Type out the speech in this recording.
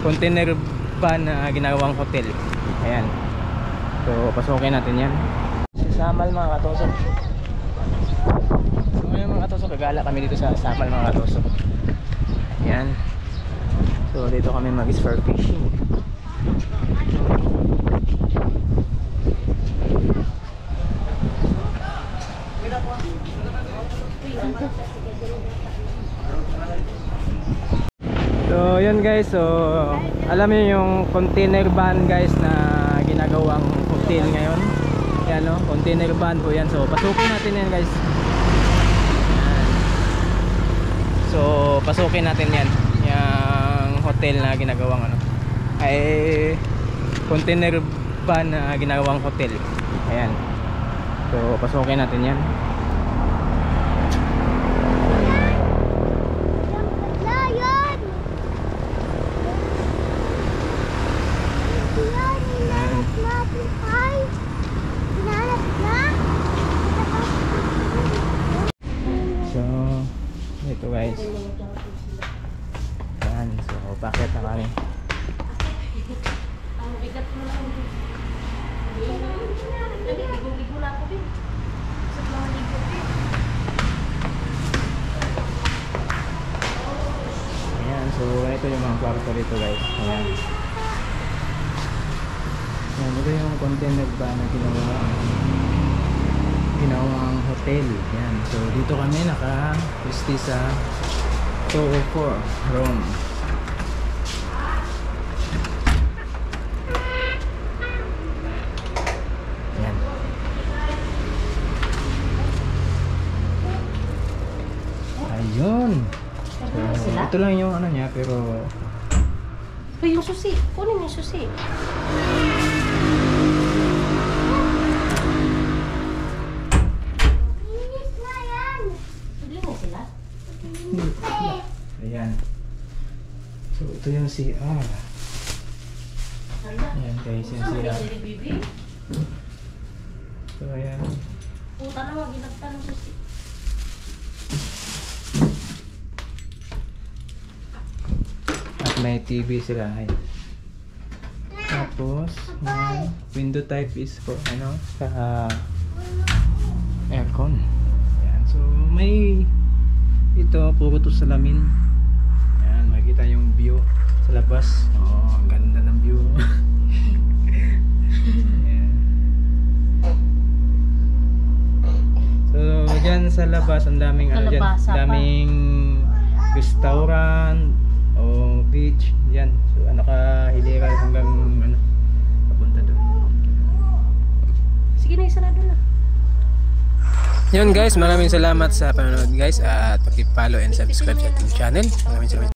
container van na ginawang hotel. Ayan. So pasukin natin yan. Samal mga katosok. So ngayon mga katosok, gagala kami dito sa Samal mga katosok. Ayan. So dito kami mag-spar fishing. So yun guys, so alam niyo yung container van guys na ginagawang hotel ngayon. Yan no, container van po yan. So pasukin natin yan guys. Yan. So pasukin natin yan, yung hotel na ginagawang ano, ay container van na ginagawang hotel. Ayan. So pasukin natin yan. Ito guys. Yan, so bakit na kami. Ang bigat mo lang. Ligo na ako din. Sa mga ligo din. Ayan, so ito yung mga kwarto dito guys. Ayan. Ayan, ito yung container ba na ginawang hotel. Yan. So dito kami naka-pwesto sa 204 room. Yan. Ayun. So, ito lang yung ano niya pero Uy, yung susi. Kunin yung susi. ayan. So ito yung CR. Ayan guys, yung CR. So ayan. Puta na, maginagta ng susi. At may TV sila. Ayan. Tapos yung window type is for ano, sa aircon. Ayan. So may ito, puro to salamin. Ayan, makikita yung view sa labas. Oh, ang ganda ng view. Ayan. So, dyan sa labas, ang daming ano dyan, daming restaurant o beach. Yan. So, nakahilera hanggang ano, papunta doon. Sige na, isa na doon na. Yun guys, maraming salamat sa panonood guys at paki-follow and subscribe sa ating channel. Maraming salamat.